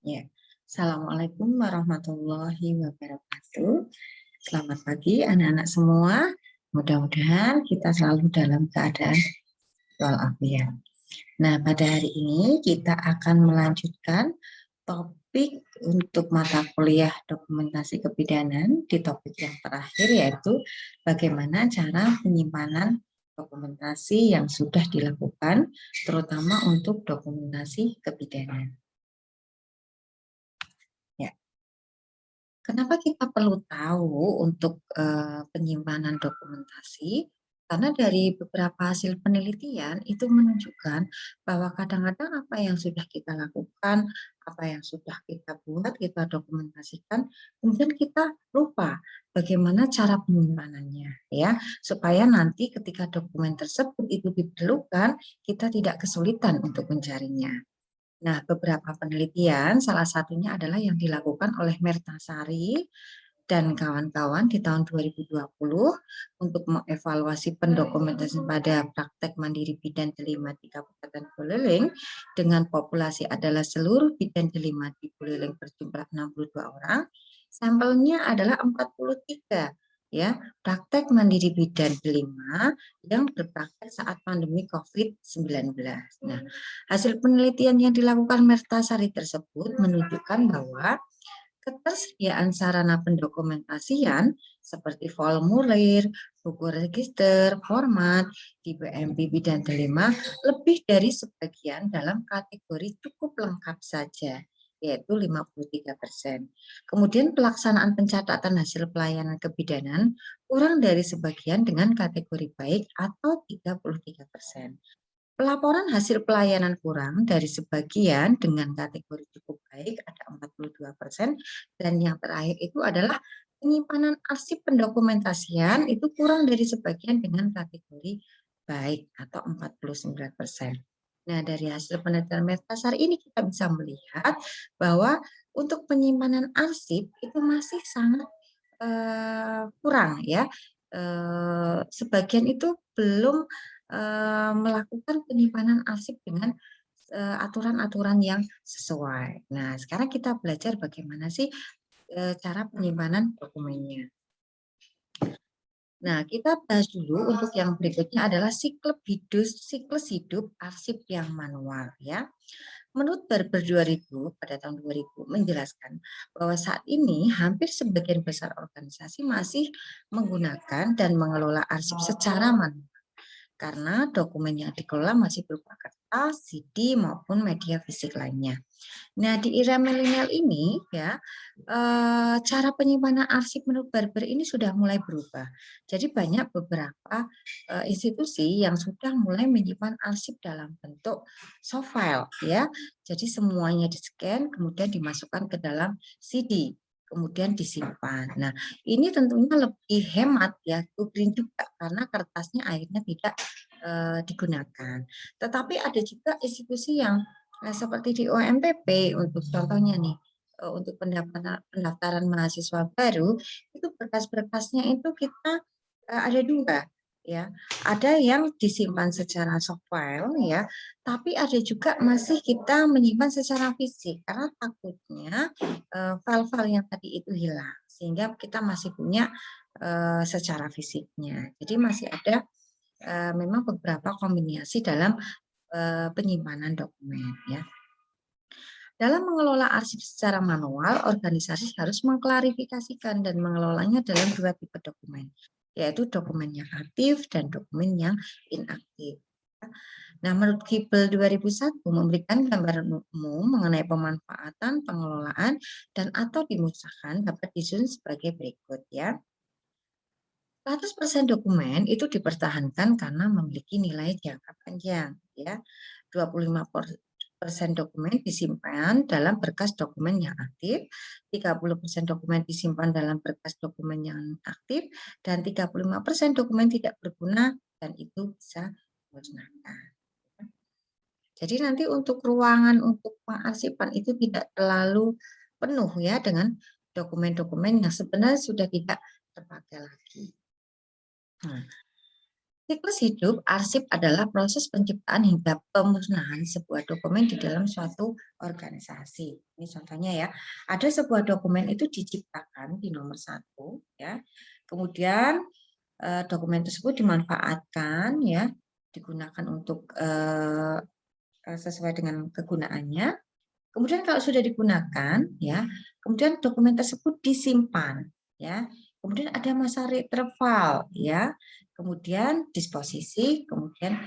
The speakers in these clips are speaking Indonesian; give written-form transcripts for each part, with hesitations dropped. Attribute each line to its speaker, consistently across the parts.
Speaker 1: Ya, Assalamualaikum warahmatullahi wabarakatuh. Selamat pagi anak-anak semua. Mudah-mudahan kita selalu dalam keadaan walafiat. Nah, pada hari ini kita akan melanjutkan topik untuk mata kuliah dokumentasi kebidanan di topik yang terakhir, yaitu bagaimana cara penyimpanan dokumentasi yang sudah dilakukan, terutama untuk dokumentasi kebidanan. Ya. Kenapa kita perlu tahu untuk penyimpanan dokumentasi? Karena dari beberapa hasil penelitian itu menunjukkan bahwa kadang-kadang apa yang sudah kita lakukan, apa yang sudah kita buat, kita dokumentasikan, kemudian kita lupa bagaimana cara penyimpanannya, ya, supaya nanti ketika dokumen tersebut itu diperlukan, kita tidak kesulitan untuk mencarinya. Nah, beberapa penelitian, salah satunya adalah yang dilakukan oleh Mertasari dan kawan-kawan di tahun 2020 untuk mengevaluasi pendokumentasian pada praktek mandiri bidan delima di Kabupaten Buleleng dengan populasi adalah seluruh bidan delima di Buleleng berjumlah 62 orang. Sampelnya adalah 43, ya, praktek mandiri bidan delima yang berpraktek saat pandemi COVID-19. Nah, hasil penelitian yang dilakukan Mertasari tersebut menunjukkan bahwa ketersediaan sarana pendokumentasian seperti formulir, buku register, format di BMP Bidan Delima lebih dari sebagian dalam kategori cukup lengkap saja, yaitu 53%. Kemudian pelaksanaan pencatatan hasil pelayanan kebidanan kurang dari sebagian dengan kategori baik atau 33%. Pelaporan hasil pelayanan kurang dari sebagian dengan kategori cukup baik ada 42%, dan yang terakhir itu adalah penyimpanan arsip pendokumentasian itu kurang dari sebagian dengan kategori baik atau 49%. Nah, dari hasil penelitian Mertasari ini kita bisa melihat bahwa untuk penyimpanan arsip itu masih sangat kurang, ya. Sebagian itu belum melakukan penyimpanan arsip dengan aturan-aturan yang sesuai. Nah, sekarang kita belajar bagaimana sih cara penyimpanan dokumennya. Nah, kita bahas dulu untuk yang berikutnya adalah siklus hidup arsip yang manual, ya. Menurut Barber 2000 pada tahun 2000 menjelaskan bahwa saat ini hampir sebagian besar organisasi masih menggunakan dan mengelola arsip secara manual karena dokumen yang dikelola masih berupa kertas, CD maupun media fisik lainnya. Nah, di era milenial ini, ya, cara penyimpanan arsip menurut Barber ini sudah mulai berubah. Jadi banyak beberapa institusi yang sudah mulai menyimpan arsip dalam bentuk soft file, ya. Jadi semuanya di-scan kemudian dimasukkan ke dalam CD, kemudian disimpan. Nah, ini tentunya lebih hemat, ya, green juga karena kertasnya akhirnya tidak digunakan. Tetapi ada juga institusi yang seperti di OMPP untuk contohnya nih, untuk pendaftaran mahasiswa baru, itu berkas-berkasnya itu kita ada dua, ya. Ada yang disimpan secara soft file, ya, tapi ada juga masih kita menyimpan secara fisik karena takutnya file-file yang tadi itu hilang, sehingga kita masih punya secara fisiknya. Jadi masih ada memang beberapa kombinasi dalam penyimpanan dokumen, ya. Dalam mengelola arsip secara manual, organisasi harus mengklarifikasikan dan mengelolanya dalam dua tipe dokumen, yaitu dokumen yang aktif dan dokumen yang inaktif. Nah, menurut Gibel 2001 memberikan gambaran umum mengenai pemanfaatan, pengelolaan, dan atau dimusnahkan dapat disusun sebagai berikut, ya. 100% dokumen itu dipertahankan karena memiliki nilai jangka panjang, ya. 25% dokumen disimpan dalam berkas dokumen yang aktif, 30% dokumen disimpan dalam berkas dokumen yang aktif, dan 35% dokumen tidak berguna dan itu bisa dimusnahkan. Jadi nanti untuk ruangan untuk pengarsipan itu tidak terlalu penuh, ya, dengan dokumen-dokumen yang sebenarnya sudah tidak terpakai lagi. Nah, Siklus hidup arsip adalah proses penciptaan hingga pemusnahan sebuah dokumen di dalam suatu organisasi. Ini contohnya ya, ada sebuah dokumen itu diciptakan di nomor 1, ya. Kemudian dokumen tersebut dimanfaatkan, ya, digunakan untuk sesuai dengan kegunaannya. Kemudian kalau sudah digunakan, ya, kemudian dokumen tersebut disimpan, ya. Kemudian ada masa retrieval, ya. Kemudian disposisi, kemudian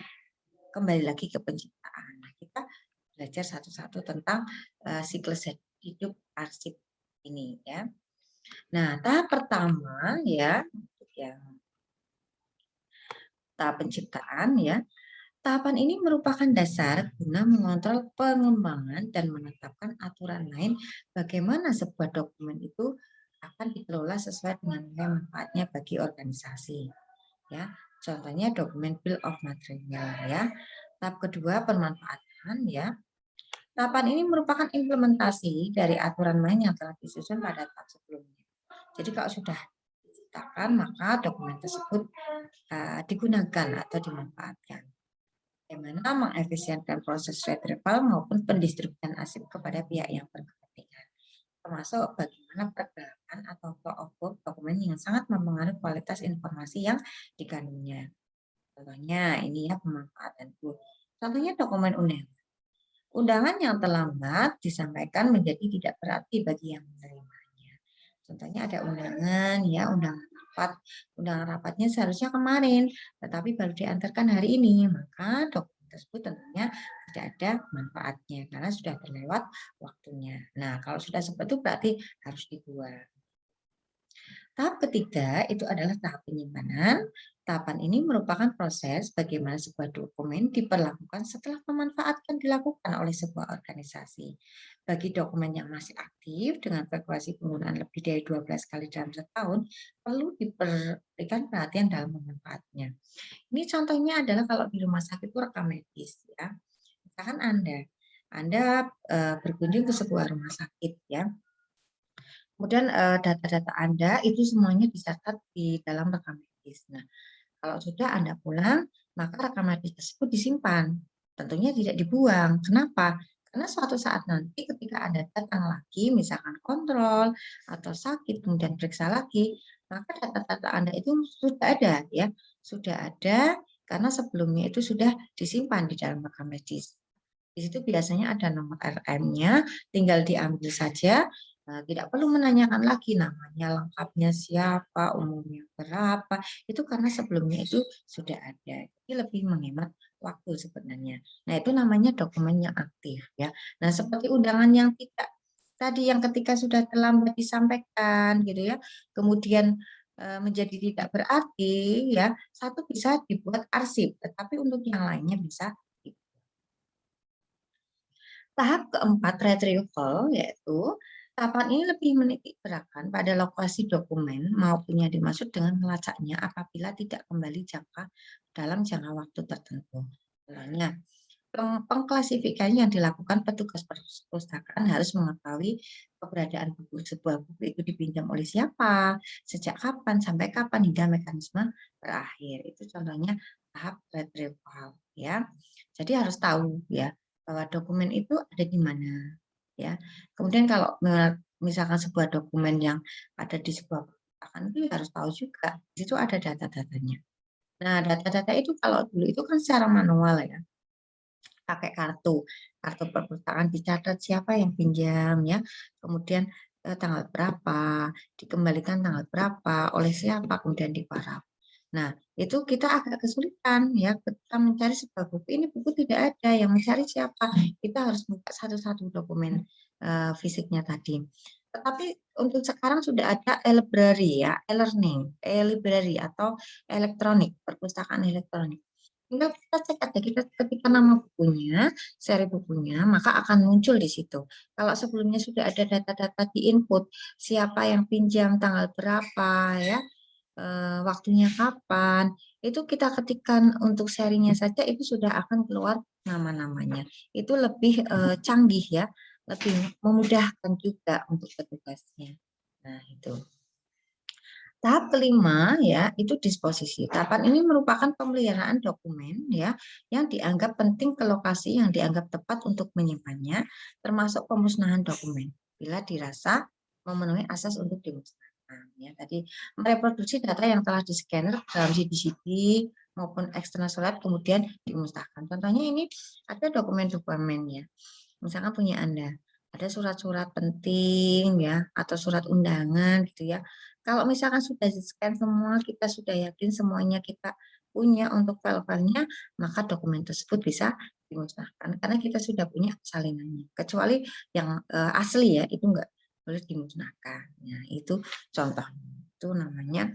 Speaker 1: kembali lagi ke penciptaan. Nah, kita belajar satu-satu tentang siklus hidup arsip ini, ya. Nah, tahap pertama, ya, untuk yang tahap penciptaan, ya. Tahapan ini merupakan dasar guna mengontrol pengembangan dan menetapkan aturan lain bagaimana sebuah dokumen itu akan dikelola sesuai dengan nilai manfaatnya bagi organisasi. Ya, contohnya dokumen Bill of Material, ya. Tahap kedua pemanfaatan, ya. Tahapan ini merupakan implementasi dari aturan main yang telah disusun pada tahap sebelumnya. Jadi kalau sudah diciptakan maka dokumen tersebut digunakan atau dimanfaatkan. Bagaimana mengefisienkan proses retrieval maupun pendistribusian arsip kepada pihak yang berkepentingan, termasuk bagaimana pergerakan atau flow of work dokumen yang sangat mempengaruhi kualitas informasi yang dikandungnya. Contohnya ini ya pemanfaatan. Contohnya dokumen undangan. Undangan yang terlambat disampaikan menjadi tidak berarti bagi yang menerimanya. Contohnya ada undangan, ya, undangan rapat. Undangan rapatnya seharusnya kemarin, tetapi baru diantarkan hari ini. Maka dokumen tersebut tentunya tidak ada manfaatnya karena sudah terlewat waktunya. Nah, kalau sudah seperti itu berarti harus dibuang. Tahap ketiga itu adalah tahap penyimpanan. Tahapan ini merupakan proses bagaimana sebuah dokumen diperlakukan setelah pemanfaatan dilakukan oleh sebuah organisasi. Bagi dokumen yang masih aktif dengan frekuensi penggunaan lebih dari 12 kali dalam setahun, perlu diberikan perhatian dalam memanfaatnya. Ini contohnya adalah kalau di rumah sakit itu rekam medis, ya. Misalkan Anda berkunjung ke sebuah rumah sakit, ya. Kemudian data-data Anda itu semuanya dicatat di dalam rekam medis. Nah, kalau sudah Anda pulang, maka rekam medis tersebut disimpan. Tentunya tidak dibuang. Kenapa? Karena suatu saat nanti ketika Anda datang lagi, misalkan kontrol atau sakit, kemudian periksa lagi, maka data-data Anda itu sudah ada, ya, sudah ada karena sebelumnya itu sudah disimpan di dalam rekam medis. Di situ biasanya ada nomor RM-nya, tinggal diambil saja, tidak perlu menanyakan lagi namanya lengkapnya siapa, umurnya berapa, itu karena sebelumnya itu sudah ada. Jadi lebih menghemat waktu sebenarnya. Nah, itu namanya dokumen yang aktif, ya. Nah, seperti undangan yang tidak tadi yang ketika sudah terlambat disampaikan gitu ya, kemudian menjadi tidak berarti ya, satu bisa dibuat arsip, tetapi untuk yang lainnya bisa. Tahap keempat retrieval yaitu tahapan ini lebih menitik beratkan pada lokasi dokumen maupun yang dimaksud dengan melacaknya apabila tidak kembali dalam jangka waktu tertentu. Contohnya, pengklasifikasian yang dilakukan petugas perpustakaan harus mengetahui keberadaan buku sebuah buku itu dipinjam oleh siapa, sejak kapan, sampai kapan, hingga mekanisme berakhir. Itu contohnya tahap retrieval, ya. Jadi harus tahu ya bahwa dokumen itu ada di mana, ya. Kemudian kalau misalkan sebuah dokumen yang ada di sebuah perpustakaan itu harus tahu juga di situ ada data-datanya. Nah, data-data itu kalau dulu itu kan secara manual ya, pakai kartu perpustakaan dicatat siapa yang pinjam ya, kemudian tanggal berapa, dikembalikan tanggal berapa, oleh siapa, kemudian diparaf. Nah, itu kita agak kesulitan ya ketika mencari sebuah buku. Ini buku tidak ada, yang mencari siapa? Kita harus buka satu-satu dokumen fisiknya tadi. Tetapi untuk sekarang sudah ada e-library ya, e-learning, e-library atau elektronik, perpustakaan elektronik. Tinggal kita cek aja, kita ketika nama bukunya, seri bukunya, maka akan muncul di situ. Kalau sebelumnya sudah ada data-data di input, siapa yang pinjam, tanggal berapa, ya, waktunya kapan, itu kita ketikkan untuk serinya saja itu sudah akan keluar nama-namanya. Itu lebih canggih ya, lebih memudahkan juga untuk petugasnya. Nah, itu. Tahap kelima ya, itu disposisi. Tahapan ini merupakan pemeliharaan dokumen ya yang dianggap penting ke lokasi yang dianggap tepat untuk menyimpannya, termasuk pemusnahan dokumen bila dirasa memenuhi asas untuk dimusnahkan. Ya, tadi mereproduksi data yang telah di-scanner dalam CD-CD maupun eksternal surat kemudian dimusnahkan. Contohnya ini ada dokumen-dokumen ya. Misalkan punya Anda, ada surat-surat penting ya atau surat undangan gitu ya. Kalau misalkan sudah di-scan semua, kita sudah yakin semuanya kita punya untuk file-filenya, maka dokumen tersebut bisa dimusnahkan karena kita sudah punya salinannya. Kecuali yang asli ya, itu enggak boleh dimusnahkan. Nah, itu contoh. Itu namanya.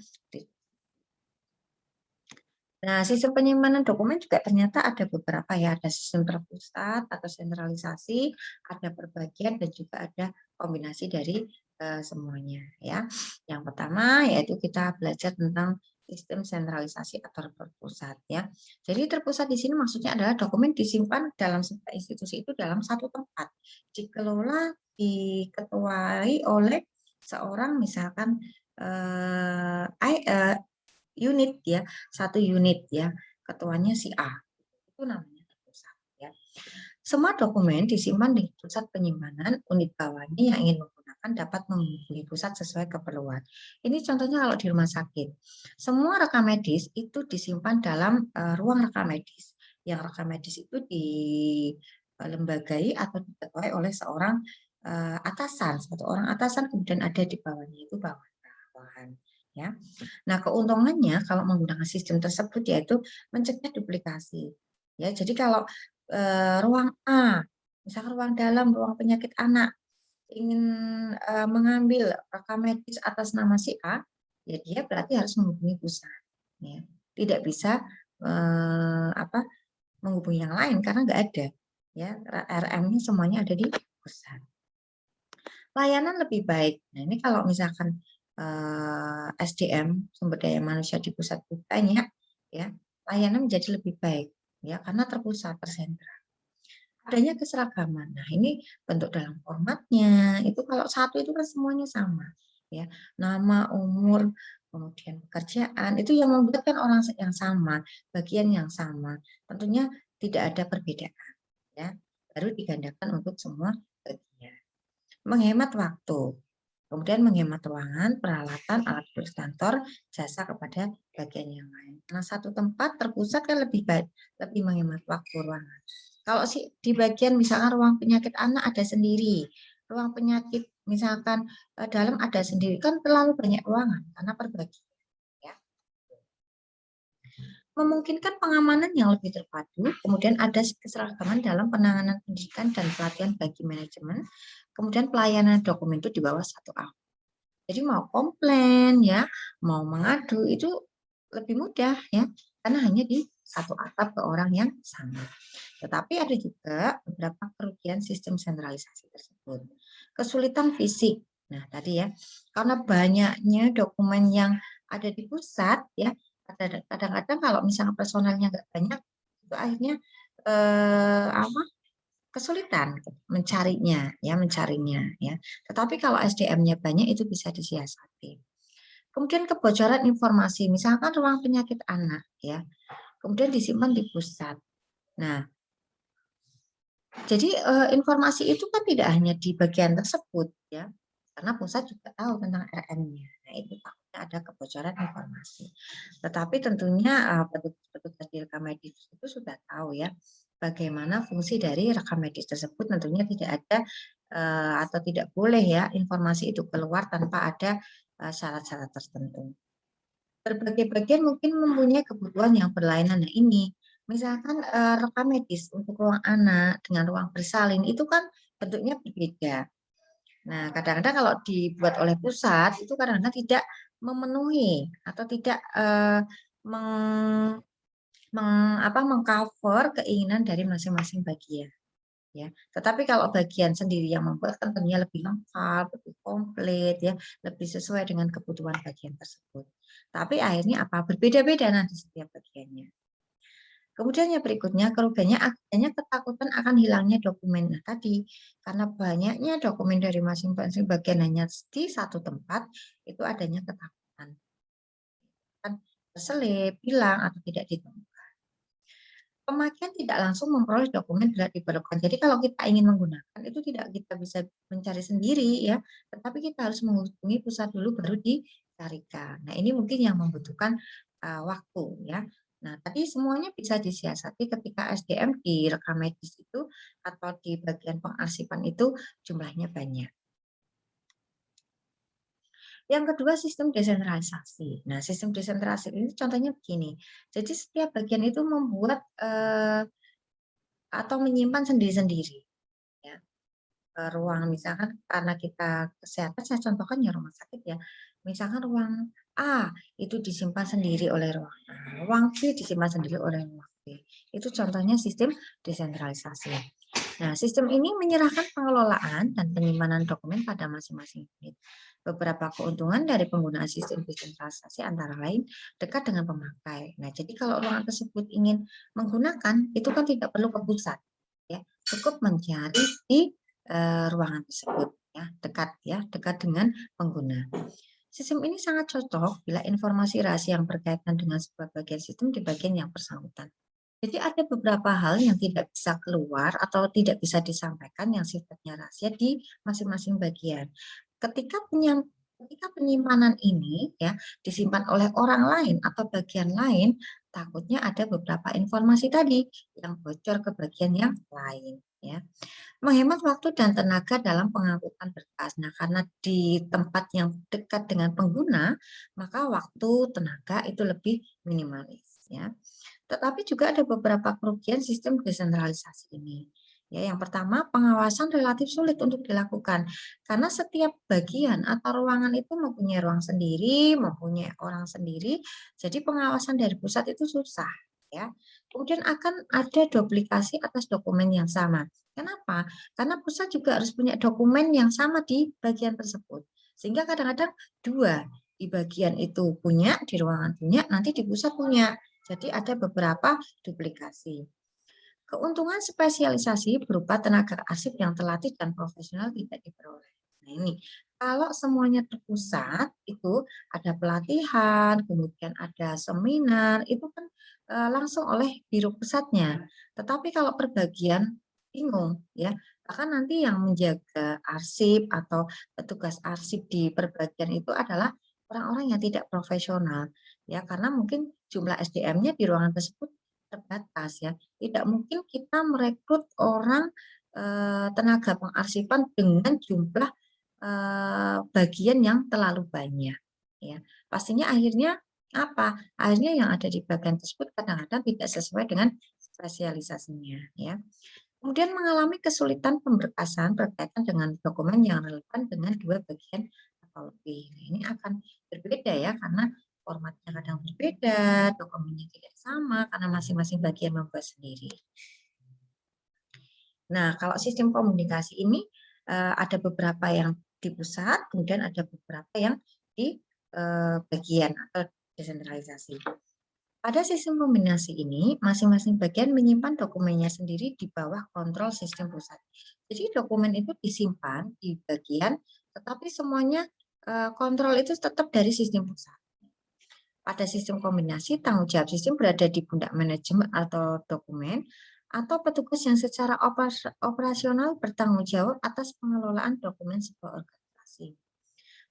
Speaker 1: Nah, sistem penyimpanan dokumen juga ternyata ada beberapa ya, ada sistem terpusat atau sentralisasi, ada perbagian dan juga ada kombinasi dari semuanya ya. Yang pertama yaitu kita belajar tentang sistem sentralisasi atau terpusat ya. Jadi terpusat di sini maksudnya adalah dokumen disimpan dalam sebuah institusi itu dalam satu tempat, dikelola, diketuai oleh seorang misalkan unit ya, satu unit ya, ketuanya si A. Itu namanya terpusat ya. Semua dokumen disimpan di pusat penyimpanan, unit bawahnya yang ingin menggunakan dapat menghubungi pusat sesuai keperluan. Ini contohnya kalau di rumah sakit. Semua rekam medis itu disimpan dalam ruang rekam medis. Yang rekam medis itu dilembagai atau diketuai oleh seorang atasan, satu orang atasan kemudian ada di bawahnya itu bawahan ya. Nah, keuntungannya kalau menggunakan sistem tersebut yaitu mencegah duplikasi. Ya, jadi kalau ruang A, misalkan ruang dalam, ruang penyakit anak ingin mengambil rekam medis atas nama si A, ya dia berarti harus menghubungi pusat. Ya. Tidak bisa menghubungi yang lain karena nggak ada. Ya, RM-nya semuanya ada di pusat. Layanan lebih baik. Nah, ini kalau misalkan SDM sumber daya manusia di pusat banyak ya, layanan menjadi lebih baik ya karena terpusat, tersentral. Adanya keseragaman. Nah, ini bentuk dalam formatnya. Itu kalau satu itu kan semuanya sama ya. Nama, umur, kemudian pekerjaan itu yang membuatkan orang yang sama, bagian yang sama. Tentunya tidak ada perbedaan ya. Baru digandakan untuk semua bagian. Menghemat waktu. Kemudian menghemat ruangan, peralatan, alat tulis kantor, jasa kepada bagian yang lain. Nah, satu tempat terpusat kan lebih baik, lebih menghemat waktu ruangan. Kalau di bagian misalkan ruang penyakit anak ada sendiri, ruang penyakit misalkan dalam ada sendiri, kan terlalu banyak ruangan karena perbagi. Ya. Memungkinkan pengamanan yang lebih terpadu, kemudian ada keseragaman dalam penanganan pendidikan dan pelatihan bagi manajemen, kemudian pelayanan dokumen itu di bawah satu A. Jadi mau komplain ya, mau mengadu itu lebih mudah ya, karena hanya di satu atap ke orang yang sama. Tetapi ada juga beberapa kerugian sistem sentralisasi tersebut. Kesulitan fisik. Nah, tadi ya, karena banyaknya dokumen yang ada di pusat ya, kadang-kadang kalau misalnya personalnya nggak banyak, itu akhirnya kesulitan mencarinya ya. Tetapi kalau SDM-nya banyak itu bisa disiasati. Kemudian kebocoran informasi, misalkan ruang penyakit anak ya, kemudian disimpan di pusat. Nah, jadi informasi itu kan tidak hanya di bagian tersebut ya, karena pusat juga tahu tentang RM-nya. Nah, itu takutnya ada kebocoran informasi. Tetapi tentunya petugas di rekam medis itu sudah tahu ya bagaimana fungsi dari rekam medis tersebut. Tentunya tidak ada atau tidak boleh ya informasi itu keluar tanpa ada syarat-syarat tertentu. Berbagai bagian mungkin mempunyai kebutuhan yang berlainan. Nah, ini misalkan rekam medis untuk ruang anak dengan ruang bersalin itu kan bentuknya berbeda. Nah, kadang-kadang kalau dibuat oleh pusat itu kadang-kadang tidak memenuhi atau tidak mengcover keinginan dari masing-masing bagian. Ya, tetapi kalau bagian sendiri yang membuat kan tentunya lebih lengkap, lebih komplit ya, lebih sesuai dengan kebutuhan bagian tersebut. Tapi akhirnya apa? Berbeda-beda nanti setiap bagiannya. Kemudian yang berikutnya, kerugiannya adanya ketakutan akan hilangnya dokumen. Nah, tadi karena banyaknya dokumen dari masing-masing bagian hanya di satu tempat, itu adanya ketakutan. terselip, hilang, atau tidak ditemukan. Pemakaian tidak langsung memperoleh dokumen bila diperlukan. Jadi kalau kita ingin menggunakan itu tidak kita bisa mencari sendiri ya, tetapi kita harus menghubungi pusat dulu baru dicarikan. Nah, ini mungkin yang membutuhkan waktu ya. Nah, tadi semuanya bisa disiasati ketika SDM di rekam medis itu atau di bagian pengarsipan itu jumlahnya banyak. Yang kedua, sistem desentralisasi. Nah, sistem desentralisasi ini contohnya begini. Jadi setiap bagian itu membuat atau menyimpan sendiri-sendiri ya. Ruang misalkan karena kita kesehatan, saya contohkan ya rumah sakit ya. Misalkan ruang A itu disimpan sendiri oleh ruang A, ruang B disimpan sendiri oleh ruang B. Itu contohnya sistem desentralisasi. Nah, sistem ini menyerahkan pengelolaan dan penyimpanan dokumen pada masing-masing unit. Beberapa keuntungan dari penggunaan sistem desentralisasi antara lain dekat dengan pemakai. Nah, jadi kalau ruangan tersebut ingin menggunakan, itu kan tidak perlu ke pusat, ya, cukup mencari di ruangan tersebut, ya, dekat dengan pengguna. Sistem ini sangat cocok bila informasi rahasia yang berkaitan dengan sebuah bagian sistem di bagian yang bersangkutan. Jadi ada beberapa hal yang tidak bisa keluar atau tidak bisa disampaikan yang sifatnya rahasia di masing-masing bagian. Ketika penyimpanan ini ya disimpan oleh orang lain atau bagian lain, takutnya ada beberapa informasi tadi yang bocor ke bagian yang lain ya. Menghemat waktu dan tenaga dalam pengangkutan berkas. Nah, karena di tempat yang dekat dengan pengguna, maka waktu, tenaga itu lebih minimalis ya. Tetapi juga ada beberapa kerugian sistem desentralisasi ini. Ya, yang pertama, pengawasan relatif sulit untuk dilakukan karena setiap bagian atau ruangan itu mempunyai ruang sendiri, mempunyai orang sendiri, jadi pengawasan dari pusat itu susah, ya. Kemudian akan ada duplikasi atas dokumen yang sama. Kenapa? Karena pusat juga harus punya dokumen yang sama di bagian tersebut. Sehingga kadang-kadang dua di bagian itu punya, di ruangan punya, nanti di pusat punya. Jadi ada beberapa duplikasi. Keuntungan spesialisasi berupa tenaga arsip yang terlatih dan profesional tidak diperoleh. Nah ini, kalau semuanya terpusat, itu ada pelatihan, kemudian ada seminar, itu kan langsung oleh biro pusatnya. Tetapi kalau perbagian bingung, ya, bahkan nanti yang menjaga arsip atau petugas arsip di perbagian itu adalah orang-orang yang tidak profesional, ya, karena mungkin jumlah SDM-nya di ruangan tersebut terbatas ya. Tidak mungkin kita merekrut orang tenaga pengarsipan dengan jumlah bagian yang terlalu banyak ya. Pastinya akhirnya apa? Akhirnya yang ada di bagian tersebut kadang-kadang tidak sesuai dengan spesialisasinya ya. Kemudian mengalami kesulitan pemberkasan berkaitan dengan dokumen yang relevan dengan dua bagian atau lebih. Nah, ini akan berbeda ya karena formatnya kadang berbeda, dokumennya tidak sama karena masing-masing bagian membuat sendiri. Nah, kalau sistem komunikasi ini ada beberapa yang di pusat, kemudian ada beberapa yang di bagian atau desentralisasi. Pada sistem kombinasi ini, masing-masing bagian menyimpan dokumennya sendiri di bawah kontrol sistem pusat. Jadi dokumen itu disimpan di bagian, tetapi semuanya kontrol itu tetap dari sistem pusat. Pada sistem kombinasi, tanggung jawab sistem berada di pundak manajemen atau dokumen, atau petugas yang secara operasional bertanggung jawab atas pengelolaan dokumen sebuah organisasi.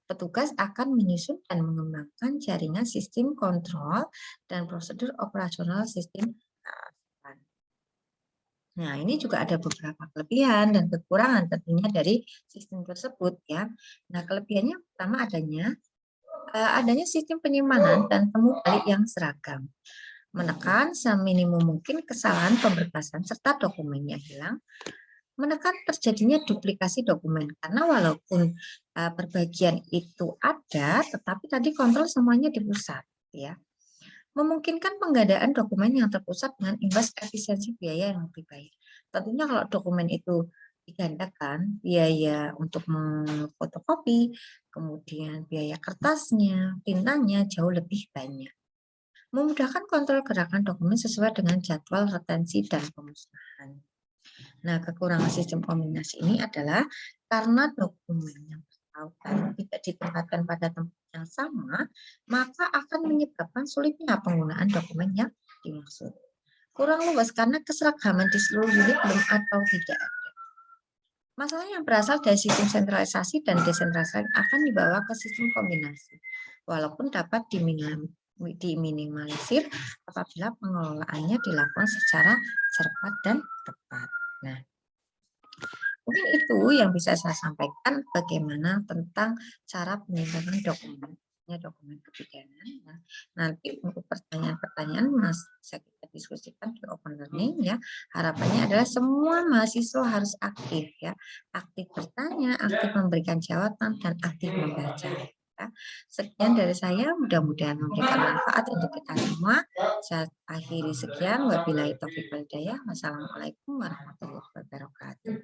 Speaker 1: Petugas akan menyusun dan mengembangkan jaringan sistem kontrol dan prosedur operasional sistem keamanan. Nah, ini juga ada beberapa kelebihan dan kekurangan tentunya dari sistem tersebut ya. Nah, kelebihannya pertama adanya sistem penyimpanan dan temu balik yang seragam. Menekan seminimum mungkin kesalahan pemberkasan serta dokumennya hilang, menekan terjadinya duplikasi dokumen karena walaupun perbagian itu ada, tetapi tadi kontrol semuanya di pusat, ya. Memungkinkan penggandaan dokumen yang terpusat dengan imbas efisiensi biaya yang lebih baik. Tentunya kalau dokumen itu digandakan, biaya untuk memfotokopi, kemudian biaya kertasnya, tintanya jauh lebih banyak. Memudahkan kontrol gerakan dokumen sesuai dengan jadwal retensi dan pemusnahan. Nah, kekurangan sistem kombinasi ini adalah karena dokumen yang bertautan, tidak ditempatkan pada tempat yang sama, maka akan menyebabkan sulitnya penggunaan dokumen yang dimaksud. Kurang luas karena keseragaman di seluruh unit belum atau tidak ada. Masalah yang berasal dari sistem sentralisasi dan desentralisasi akan dibawa ke sistem kombinasi, walaupun dapat diminimalisir apabila pengelolaannya dilakukan secara cepat dan tepat. Nah, mungkin itu yang bisa saya sampaikan bagaimana tentang cara penyimpanan dokumen, dokumen kebijakan. Nah, nanti untuk pertanyaan-pertanyaan bisa kita diskusikan di open learning ya. Harapannya adalah semua mahasiswa harus aktif ya, aktif bertanya, aktif memberikan jawaban dan aktif membaca. Ya. Sekian dari saya, mudah-mudahan memberikan manfaat untuk kita semua. Saya akhiri sekian. Wabillahi taufiq wal hidayah. Wassalamualaikum warahmatullahi wabarakatuh.